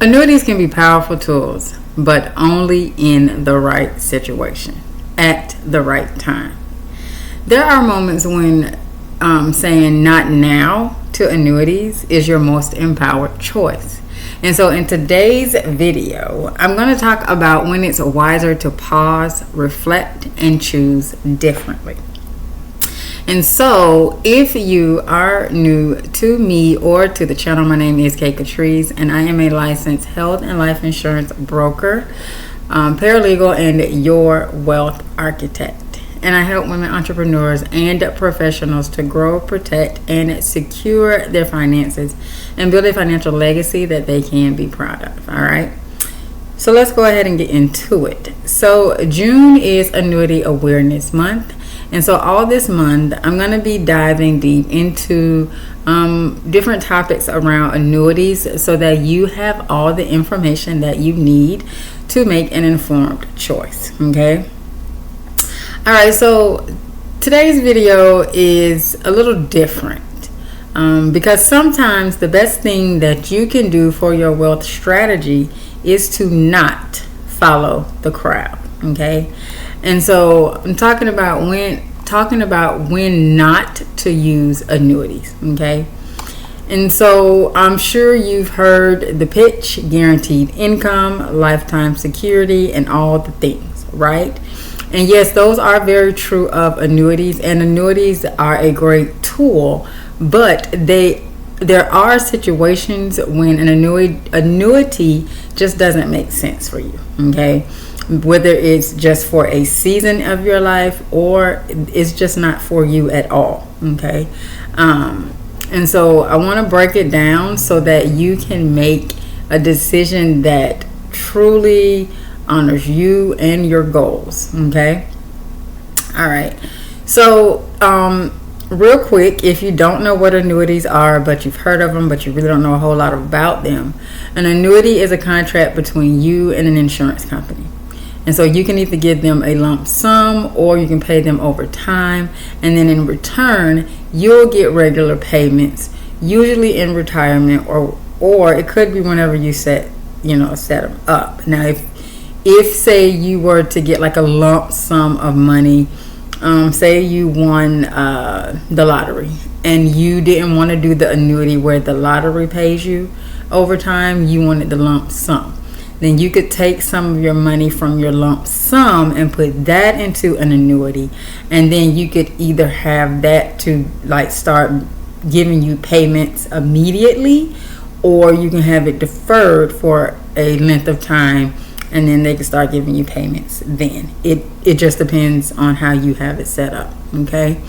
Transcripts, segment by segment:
Annuities can be powerful tools, but only in the right situation, at the right time. There are moments when saying not now to annuities is your most empowered choice. And so in today's video, I'm going to talk about when it's wiser to pause, reflect, and choose differently. And so if you are new to me or to the channel, my name is Katrice, and I am a licensed health and life insurance broker, paralegal, and your wealth architect. And I help women entrepreneurs and professionals to grow, protect, and secure their finances and build a financial legacy that they can be proud of. All right. So let's go ahead and get into it. So June is Annuity Awareness Month. And so all this month, I'm going to be diving deep into different topics around annuities so that you have all the information that you need to make an informed choice. Okay. All right. So today's video is a little different because sometimes the best thing that you can do for your wealth strategy is to not follow the crowd. Okay. And so I'm talking about when not to use annuities. Okay. And so I'm sure you've heard the pitch: guaranteed income, lifetime security, and all the things, right? And yes, those are very true of annuities, and annuities are a great tool, but there are situations when an annuity just doesn't make sense for you. Okay. Whether it's just for a season of your life or it's just not for you at all. Okay. And so I want to break it down so that you can make a decision that truly honors you and your goals. Okay. All right. So real quick, if you don't know what annuities are, but you've heard of them, but you really don't know a whole lot about them, an annuity is a contract between you and an insurance company. And so you can either give them a lump sum or you can pay them over time. And then in return, you'll get regular payments, usually in retirement or it could be whenever you set them up. Now, if say you were to get like a lump sum of money, say you won the lottery and you didn't want to do the annuity where the lottery pays you over time, you wanted the lump sum. Then you could take some of your money from your lump sum and put that into an annuity, and then you could either have that to like start giving you payments immediately, or you can have it deferred for a length of time and then they can start giving you payments then. It just depends on how you have it set up. Okay.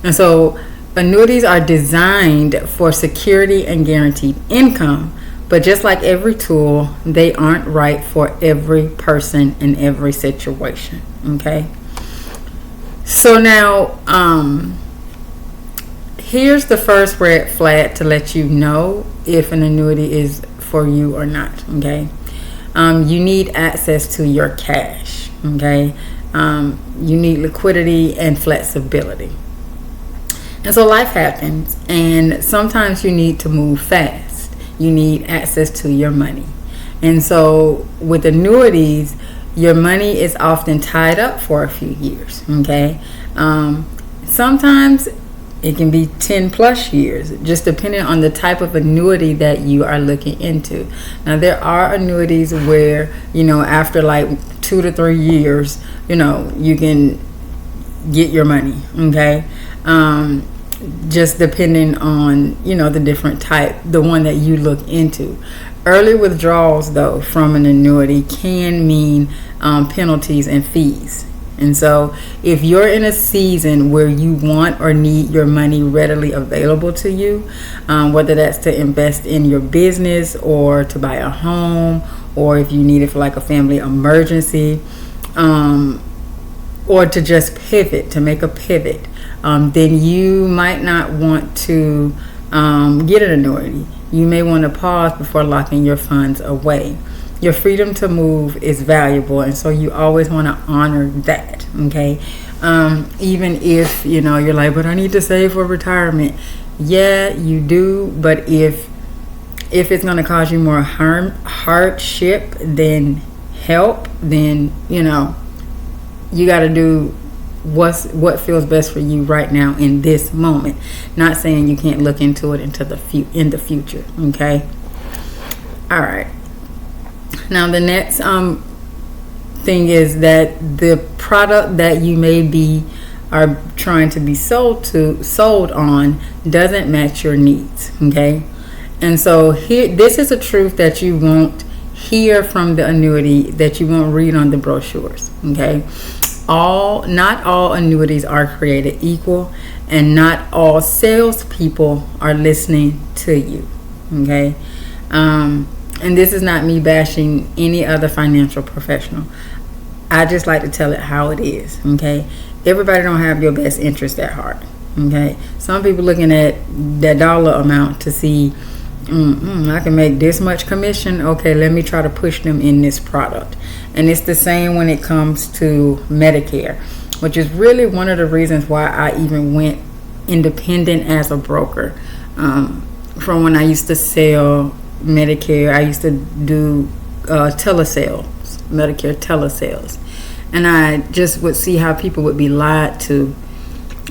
And so annuities are designed for security and guaranteed income. But just like every tool, they aren't right for every person in every situation. Okay. So now, here's the first red flag to let you know if an annuity is for you or not. Okay. You need access to your cash. Okay. You need liquidity and flexibility. And so life happens, and sometimes you need to move fast. You need access to your money. And so with annuities, your money is often tied up for a few years. Okay. Sometimes it can be 10 plus years, just depending on the type of annuity that you are looking into. Now, there are annuities where, after like 2 to 3 years, you can get your money. Okay. Just depending on, the different type, the one that you look into. Early withdrawals, though, from an annuity can mean penalties and fees. And so if you're in a season where you want or need your money readily available to you, whether that's to invest in your business or to buy a home, or if you need it for like a family emergency, or to just pivot, to make a pivot, then you might not want to get an annuity. You may want to pause before locking your funds away. Your freedom to move is valuable, and so you always want to honor that. Okay. Even if you're like, but I need to save for retirement. Yeah, you do. But if If it's going to cause you more hardship than help, then you got to do what feels best for you right now in this moment. Not saying you can't look into it in the future. Okay. All right. Now the next thing is that the product that you are trying to be sold on doesn't match your needs. Okay. And so this is a truth that you won't hear from the annuity, that you won't read on the brochures. Okay. Not all annuities are created equal, and not all salespeople are listening to you. Okay. And this is not me bashing any other financial professional. I just like to tell it how it is. Okay. Everybody don't have your best interest at heart. Okay. Some people looking at that dollar amount to see, I can make this much commission. Okay, let me try to push them in this product. And it's the same when it comes to Medicare, which is really one of the reasons why I even went independent as a broker. From when I used to sell Medicare, I used to do telesales, Medicare telesales. And I just would see how people would be lied to.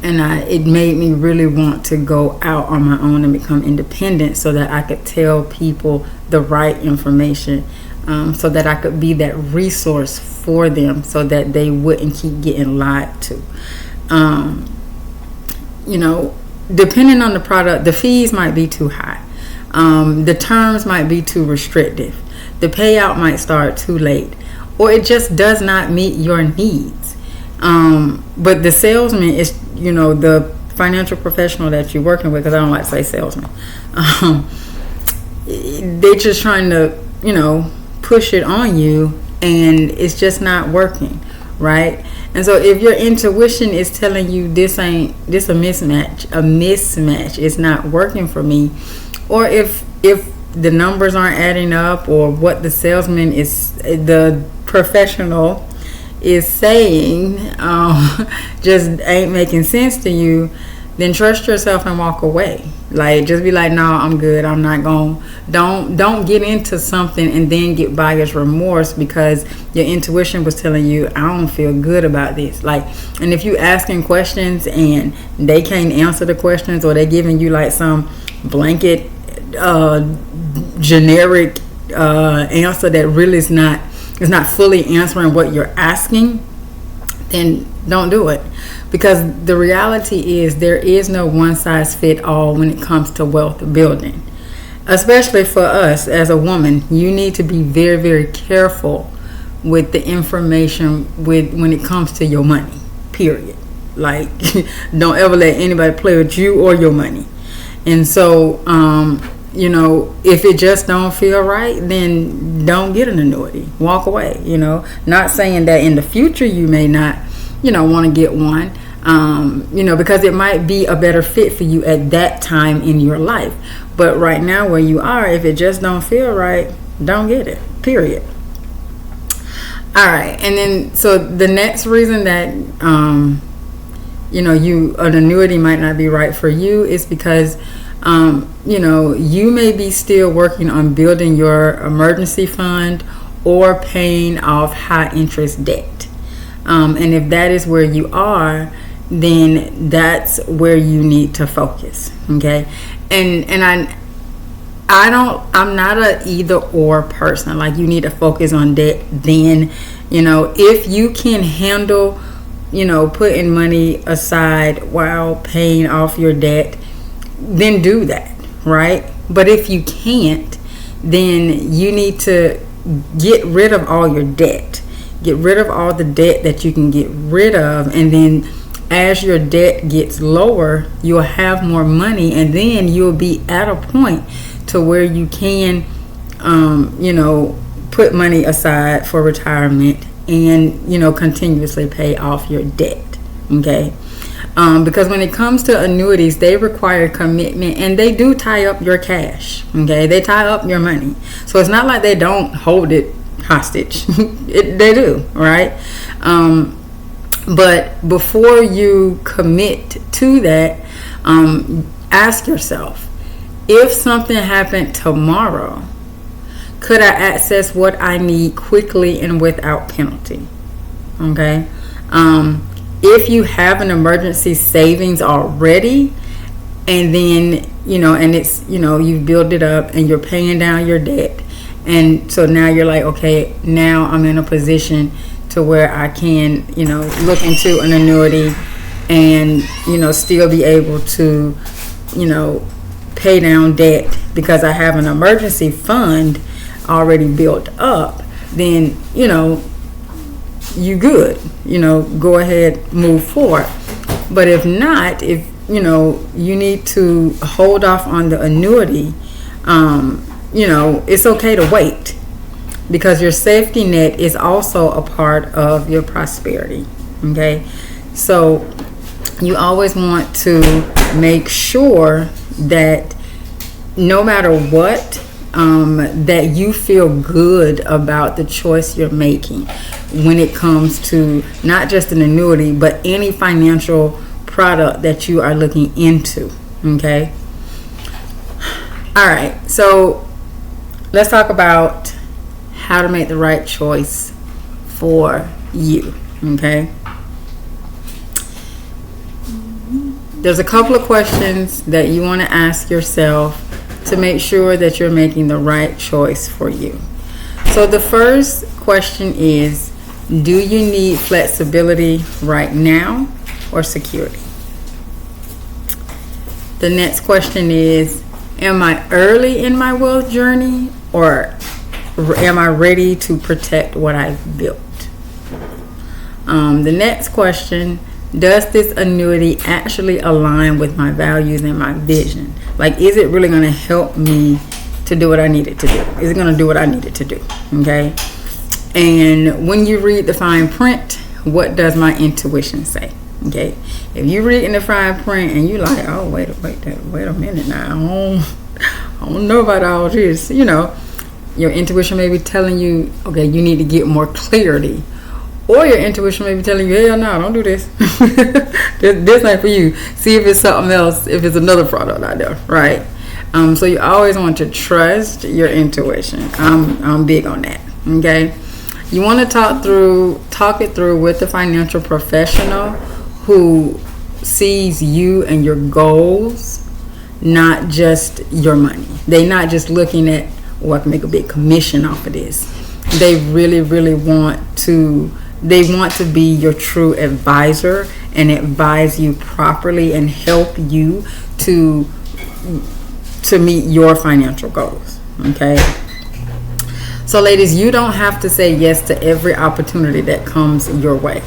And it made me really want to go out on my own and become independent so that I could tell people the right information, so that I could be that resource for them so that they wouldn't keep getting lied to. Depending on the product, the fees might be too high. The terms might be too restrictive. The payout might start too late, or it just does not meet your needs. But the salesman is, the financial professional that you're working with, because I don't like to say salesman. They're just trying to, push it on you, and it's just not working, right? And so if your intuition is telling you this a mismatch, it's not working for me, or if the numbers aren't adding up, or what the salesman the professional is saying just ain't making sense to you, then trust yourself and walk away. Like, just be like, no, I'm good. I'm not going. Don't get into something and then get buyer's remorse because your intuition was telling you, I don't feel good about this. Like, and if you asking questions and they can't answer the questions, or they giving you like some blanket generic answer that really is not fully answering what you're asking, then don't do it. Because the reality is there is no one size fit all when it comes to wealth building. Especially for us as a woman, you need to be very, very careful with the information when it comes to your money, period. Like, don't ever let anybody play with you or your money. And so, if it just don't feel right, then don't get an annuity. Walk away, Not saying that in the future you may not, want to get one, because it might be a better fit for you at that time in your life. But right now where you are, if it just don't feel right, don't get it, period. All right. And then, so the next reason that, an annuity might not be right for you is because you may be still working on building your emergency fund or paying off high interest debt. And if that is where you are, then that's where you need to focus. Okay. And I'm not a either or person. Like, you need to focus on debt. Then, if you can handle, putting money aside while paying off your debt, then do that, right? But if you can't, then you need to get rid of all your debt. Get rid of all the debt that you can get rid of, and then as your debt gets lower, you'll have more money, and then you'll be at a point to where you can, put money aside for retirement and, continuously pay off your debt, okay? Because when it comes to annuities, they require commitment, and they do tie up your cash. Okay, they tie up your money. So it's not like they don't hold it hostage. They do, right? But before you commit to that, ask yourself, if something happened tomorrow, could I access what I need quickly and without penalty? Okay. If you have an emergency savings already, and then, and it's, you build it up and you're paying down your debt. And so now you're like, okay, now I'm in a position to where I can, look into an annuity and, still be able to, pay down debt because I have an emergency fund already built up, then, you good, go ahead, move forward. But if not, if, you need to hold off on the annuity, it's okay to wait, because your safety net is also a part of your prosperity. Okay, so you always want to make sure that no matter what, that you feel good about the choice you're making when it comes to not just an annuity, but any financial product that you are looking into. Okay, all right, so let's talk about how to make the right choice for you. Okay, there's a couple of questions that you want to ask yourself to make sure that you're making the right choice for you. So the first question is, do you need flexibility right now or security? The next question is, am I early in my wealth journey, or am I ready to protect what I've built? The next question, does this annuity actually align with my values and my vision? Like, is it really going to help me to do what I need it to do? Is it going to do what I need it to do? Okay. And when you read the fine print, what does my intuition say? Okay. If you read in the fine print and you like, oh, wait a minute now, I don't know about all this, your intuition may be telling you, okay, you need to get more clarity. Or your intuition may be telling you, hell no, don't do this. This ain't for you. See if it's something else, if it's another product out there, right? So you always want to trust your intuition. I'm big on that, okay? You want to talk it through with the financial professional who sees you and your goals, not just your money. They're not just looking at, I can make a big commission off of this. They really, really want to be your true advisor and advise you properly and help you to meet your financial goals. Okay. So ladies, you don't have to say yes to every opportunity that comes your way.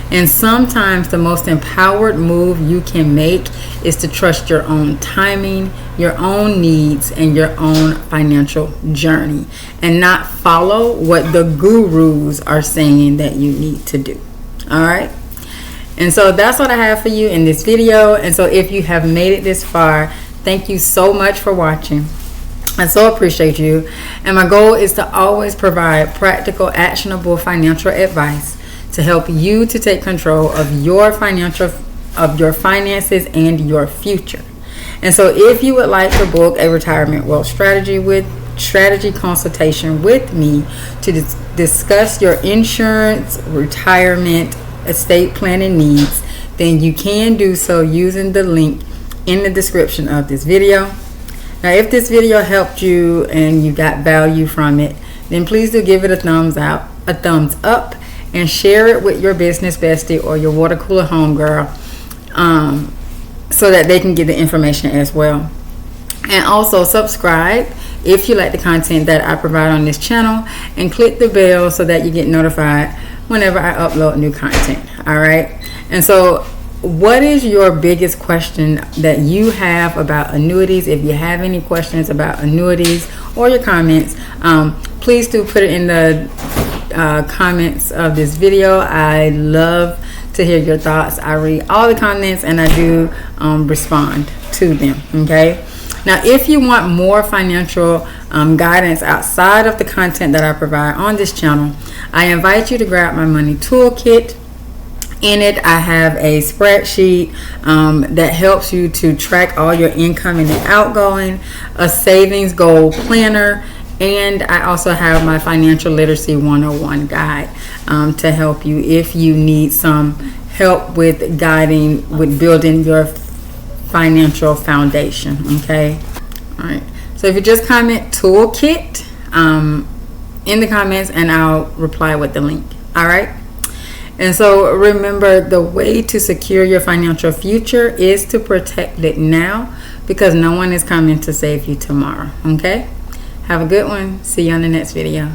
And sometimes the most empowered move you can make is to trust your own timing, your own needs, and your own financial journey, and not follow what the gurus are saying that you need to do. All right. And so that's what I have for you in this video. And so if you have made it this far, thank you so much for watching. I so appreciate you. And my goal is to always provide practical, actionable financial advice to help you to take control of your finances and your future. And so if you would like to book a retirement wealth strategy consultation with me to discuss your insurance, retirement, estate planning needs, then you can do so using the link in the description of this video. Now, if this video helped you and you got value from it, then please do give it a thumbs up, and share it with your business bestie or your water cooler homegirl, so that they can get the information as well. And also subscribe if you like the content that I provide on this channel, and click the bell so that you get notified whenever I upload new content. All right. And so what is your biggest question that you have about annuities? If you have any questions about annuities or your comments, please do put it in the comments of this video. I love to hear your thoughts. I read all the comments and I do respond to them. Okay. Now, if you want more financial guidance outside of the content that I provide on this channel, I invite you to grab my money toolkit. In it, I have a spreadsheet that helps you to track all your incoming and outgoing, a savings goal planner, and I also have my financial literacy 101 guide to help you if you need some help with building your financial foundation. Okay. All right. So if you just comment toolkit in the comments, and I'll reply with the link. All right. And so remember, the way to secure your financial future is to protect it now, because no one is coming to save you tomorrow. Okay? Have a good one. See you on the next video.